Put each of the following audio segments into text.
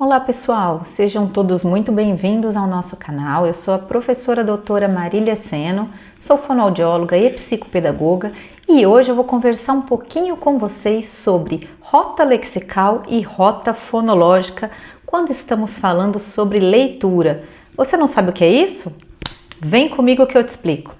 Olá pessoal, sejam todos muito bem-vindos ao nosso canal. Eu sou a professora doutora Marília Seno, sou fonoaudióloga e psicopedagoga e hoje eu vou conversar um pouquinho com vocês sobre rota lexical e rota fonológica quando estamos falando sobre leitura. Você não sabe o que é isso? Vem comigo que eu te explico.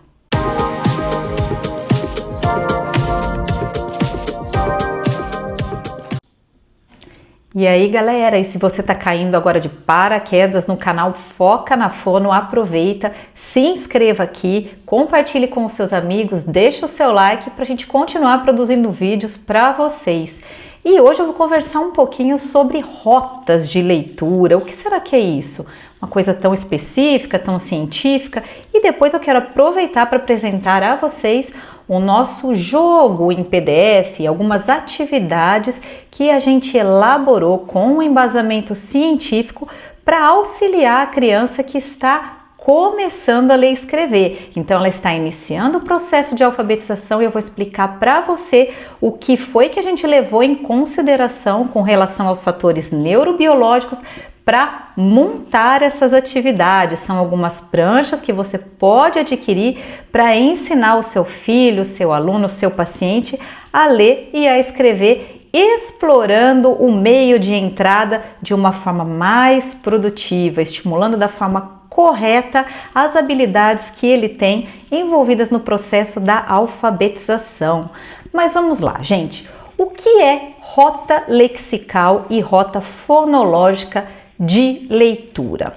E aí galera, e se você tá caindo agora de paraquedas no canal Foca na Fono, aproveita, se inscreva aqui, compartilhe com os seus amigos, deixa o seu like pra gente continuar produzindo vídeos para vocês. E hoje eu vou conversar um pouquinho sobre rotas de leitura. O que será que é isso? Uma coisa tão específica, tão científica? E depois eu quero aproveitar para apresentar a vocês o nosso jogo em PDF, algumas atividades que a gente elaborou com um embasamento científico para auxiliar a criança que está começando a ler e escrever. Então ela está iniciando o processo de alfabetização e eu vou explicar para você o que foi que a gente levou em consideração com relação aos fatores neurobiológicos para montar essas atividades. São algumas pranchas que você pode adquirir para ensinar o seu filho, o seu aluno, o seu paciente a ler e a escrever, explorando o meio de entrada de uma forma mais produtiva, estimulando da forma correta as habilidades que ele tem envolvidas no processo da alfabetização. Mas vamos lá, gente. O que é rota lexical e rota fonológica de leitura?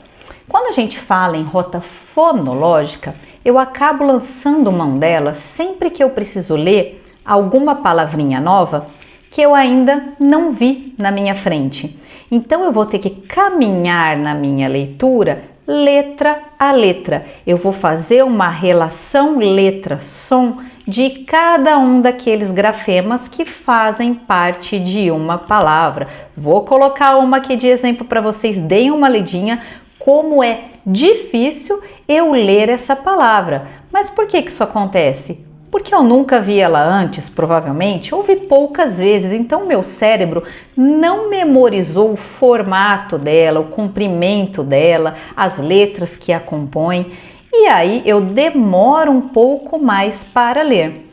Quando a gente fala em rota fonológica, eu acabo lançando mão dela sempre que eu preciso ler alguma palavrinha nova que eu ainda não vi na minha frente. Então eu vou ter que caminhar na minha leitura letra a letra. Eu vou fazer uma relação letra-som de cada um daqueles grafemas que fazem parte de uma palavra. Vou colocar uma aqui de exemplo para vocês, deem uma lidinha como é difícil eu ler essa palavra. Mas por que isso acontece? Porque eu nunca vi ela antes, provavelmente, ou vi poucas vezes, então meu cérebro não memorizou o formato dela, o comprimento dela, as letras que a compõem, e aí eu demoro um pouco mais para ler.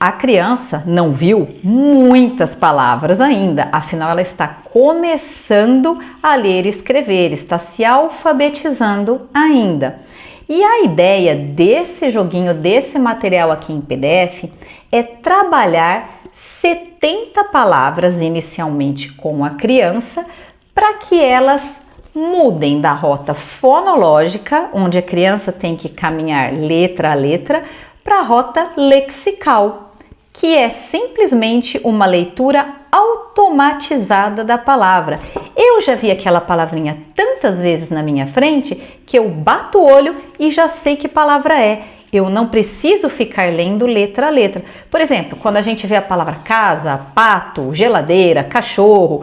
A criança não viu muitas palavras ainda, afinal ela está começando a ler e escrever, está se alfabetizando ainda. E a ideia desse joguinho, desse material aqui em PDF, é trabalhar 70 palavras inicialmente com a criança para que elas mudem da rota fonológica, onde a criança tem que caminhar letra a letra, para a rota lexical, que é simplesmente uma leitura automatizada da palavra. Eu já vi aquela palavrinha tantas vezes na minha frente que eu bato o olho e já sei que palavra é. Eu não preciso ficar lendo letra a letra. Por exemplo, quando a gente vê a palavra casa, pato, geladeira, cachorro,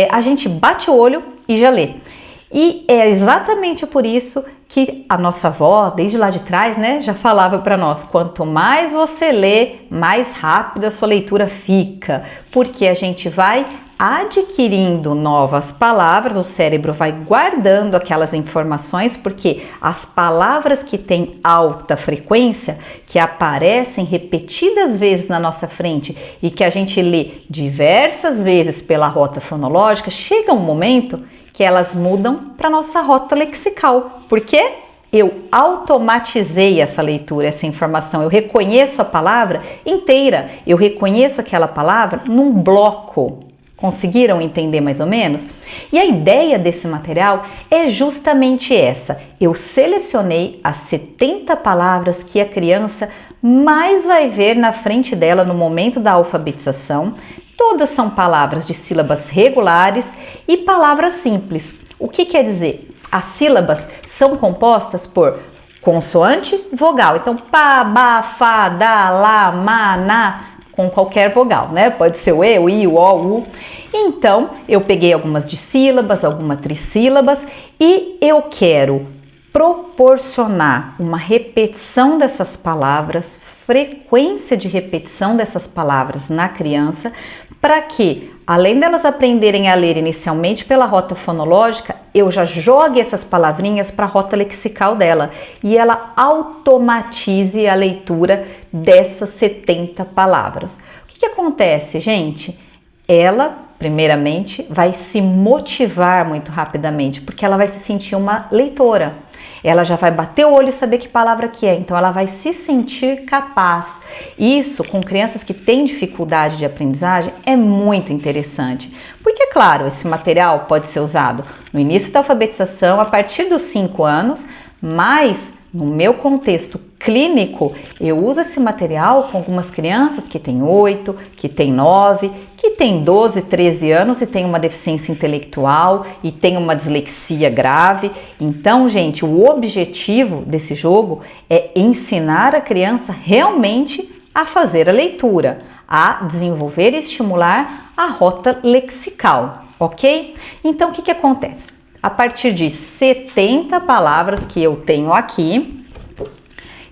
a gente bate o olho e já lê. E é exatamente por isso que a nossa avó, desde lá de trás, né, já falava para nós, quanto mais você lê, mais rápido a sua leitura fica, porque a gente vai adquirindo novas palavras, o cérebro vai guardando aquelas informações, porque as palavras que têm alta frequência, que aparecem repetidas vezes na nossa frente e que a gente lê diversas vezes pela rota fonológica, chega um momento que elas mudam para nossa rota lexical. Por quê? Eu automatizei essa leitura, essa informação. Eu reconheço a palavra inteira. Eu reconheço aquela palavra num bloco. Conseguiram entender mais ou menos? E a ideia desse material é justamente essa. Eu selecionei as 70 palavras que a criança mais vai ver na frente dela no momento da alfabetização. Todas são palavras de sílabas regulares e palavras simples. O que quer dizer? As sílabas são compostas por consoante, vogal. Então, pá, ba, fá, dá, lá, má, na, com qualquer vogal, né? Pode ser o e, o i, o o, u. Então, eu peguei algumas dissílabas, algumas trissílabas e eu quero proporcionar uma repetição dessas palavras, frequência de repetição dessas palavras na criança, para que, além delas aprenderem a ler inicialmente pela rota fonológica, eu já jogue essas palavrinhas para a rota lexical dela e ela automatize a leitura dessas 70 palavras. O que acontece, gente? Ela, primeiramente, vai se motivar muito rapidamente, porque ela vai se sentir uma leitora. Ela já vai bater o olho e saber que palavra que é, então ela vai se sentir capaz. Isso, com crianças que têm dificuldade de aprendizagem, é muito interessante. Porque, claro, esse material pode ser usado no início da alfabetização, a partir dos 5 anos, mas no meu contexto clínico, eu uso esse material com algumas crianças que têm 8, que têm 9, que têm 12, 13 anos e têm uma deficiência intelectual e têm uma dislexia grave. Então, gente, o objetivo desse jogo é ensinar a criança realmente a fazer a leitura, a desenvolver e estimular a rota lexical, ok? Então, o que acontece? A partir de 70 palavras que eu tenho aqui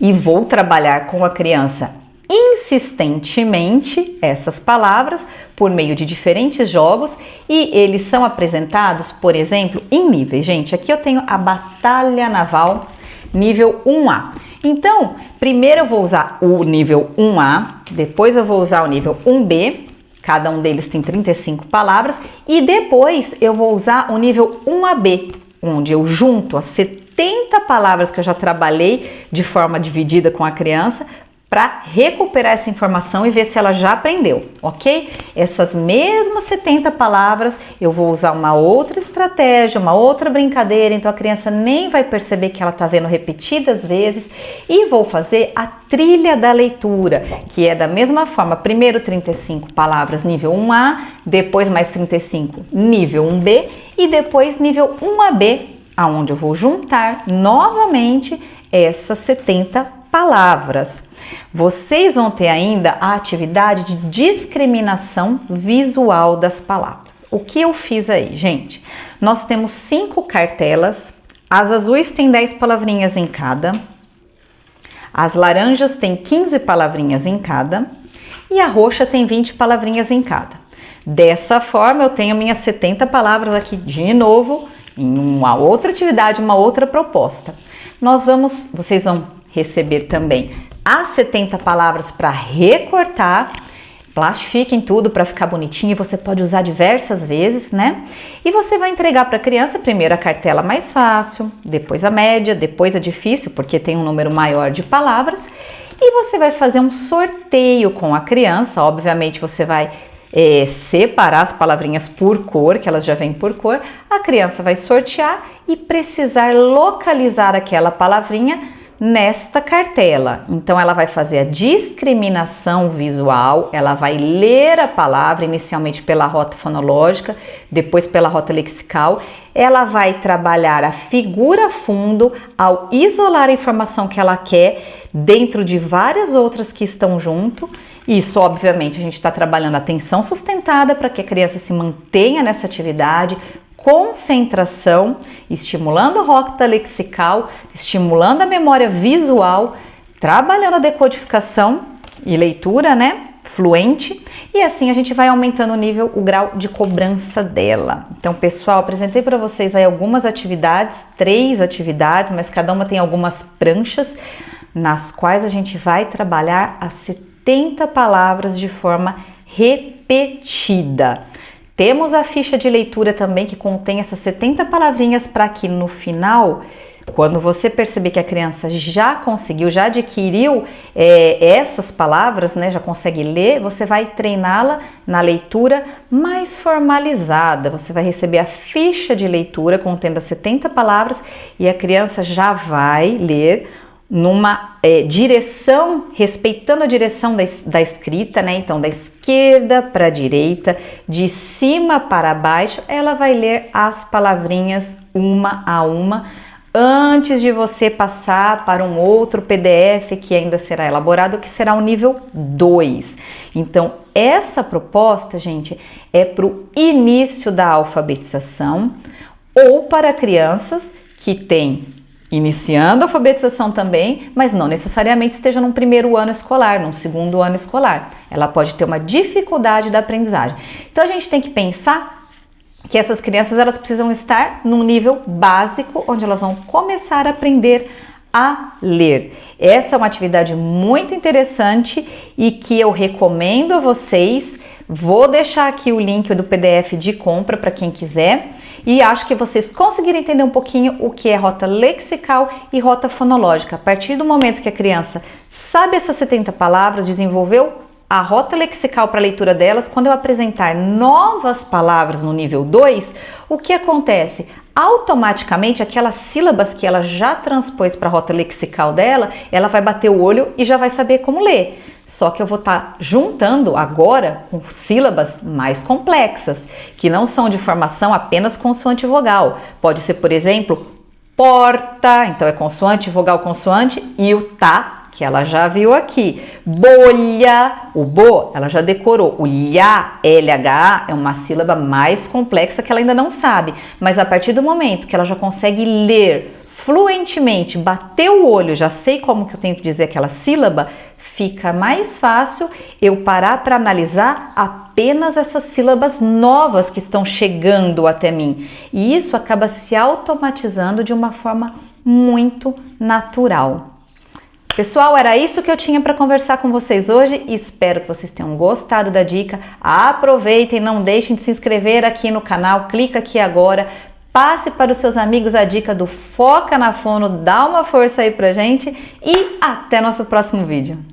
e vou trabalhar com a criança insistentemente essas palavras por meio de diferentes jogos e eles são apresentados, por exemplo, em níveis. Gente, aqui eu tenho a Batalha Naval nível 1A. Então, primeiro eu vou usar o nível 1A, depois eu vou usar o nível 1B, cada um deles tem 35 palavras, e depois eu vou usar o nível 1AB, onde eu junto as 70 palavras que eu já trabalhei de forma dividida com a criança para recuperar essa informação e ver se ela já aprendeu, ok? Essas mesmas 70 palavras eu vou usar uma outra estratégia, uma outra brincadeira, então a criança nem vai perceber que ela está vendo repetidas vezes, e vou fazer a trilha da leitura, que é da mesma forma, primeiro 35 palavras nível 1A, depois mais 35 nível 1B e depois nível 1AB, aonde eu vou juntar novamente essas 70 palavras. Vocês vão ter ainda a atividade de discriminação visual das palavras. O que eu fiz aí, gente? Nós temos 5 cartelas, as azuis têm 10 palavrinhas em cada, as laranjas têm 15 palavrinhas em cada e a roxa tem 20 palavrinhas em cada. Dessa forma, eu tenho minhas 70 palavras aqui de novo em uma outra atividade, uma outra proposta. Vocês vão receber também as 70 palavras para recortar, plastifiquem tudo para ficar bonitinho, você pode usar diversas vezes, né? E você vai entregar para a criança primeiro a cartela mais fácil, depois a média, depois a difícil, porque tem um número maior de palavras, e você vai fazer um sorteio com a criança. Obviamente você vai separar as palavrinhas por cor, que elas já vêm por cor, a criança vai sortear e precisar localizar aquela palavrinha nesta cartela. Então ela vai fazer a discriminação visual, ela vai ler a palavra inicialmente pela rota fonológica, depois pela rota lexical, ela vai trabalhar a figura fundo ao isolar a informação que ela quer dentro de várias outras que estão junto. Isso, obviamente, a gente está trabalhando a atenção sustentada para que a criança se mantenha nessa atividade, concentração, estimulando a rota lexical, estimulando a memória visual, trabalhando a decodificação e leitura, né, fluente, e assim a gente vai aumentando o grau de cobrança dela. Então, pessoal, apresentei para vocês aí algumas atividades, 3 atividades, mas cada uma tem algumas pranchas nas quais a gente vai trabalhar as 70 palavras de forma repetida. Temos a ficha de leitura também que contém essas 70 palavrinhas para que no final, quando você perceber que a criança já conseguiu, já adquiriu essas palavras, né, já consegue ler, você vai treiná-la na leitura mais formalizada. Você vai receber a ficha de leitura contendo as 70 palavras e a criança já vai ler numa direção, respeitando a direção da escrita, né? Então, da esquerda para a direita, de cima para baixo, ela vai ler as palavrinhas uma a uma, antes de você passar para um outro PDF que ainda será elaborado, que será o nível 2. Então, essa proposta, gente, é para o início da alfabetização ou para crianças que têm iniciando a alfabetização também, mas não necessariamente esteja num primeiro ano escolar, num segundo ano escolar. Ela pode ter uma dificuldade da aprendizagem. Então a gente tem que pensar que essas crianças elas precisam estar num nível básico, onde elas vão começar a aprender a ler. Essa é uma atividade muito interessante e que eu recomendo a vocês. Vou deixar aqui o link do PDF de compra para quem quiser. E acho que vocês conseguiram entender um pouquinho o que é rota lexical e rota fonológica. A partir do momento que a criança sabe essas 70 palavras, desenvolveu a rota lexical para a leitura delas, quando eu apresentar novas palavras no nível 2, o que acontece? Automaticamente, aquelas sílabas que ela já transpôs para a rota lexical dela, ela vai bater o olho e já vai saber como ler. Só que eu vou estar juntando agora com sílabas mais complexas, que não são de formação apenas consoante e vogal. Pode ser, por exemplo, porta, então é consoante, vogal, consoante, e o tá, que ela já viu aqui. Bolha, o bo, ela já decorou. O lha, LHA, é uma sílaba mais complexa que ela ainda não sabe. Mas a partir do momento que ela já consegue ler fluentemente, bater o olho, já sei como que eu tenho que dizer aquela sílaba, fica mais fácil eu parar para analisar apenas essas sílabas novas que estão chegando até mim. E isso acaba se automatizando de uma forma muito natural. Pessoal, era isso que eu tinha para conversar com vocês hoje. Espero que vocês tenham gostado da dica. Aproveitem, não deixem de se inscrever aqui no canal. Clica aqui agora. Passe para os seus amigos a dica do Foca na Fono. Dá uma força aí pra gente e até nosso próximo vídeo.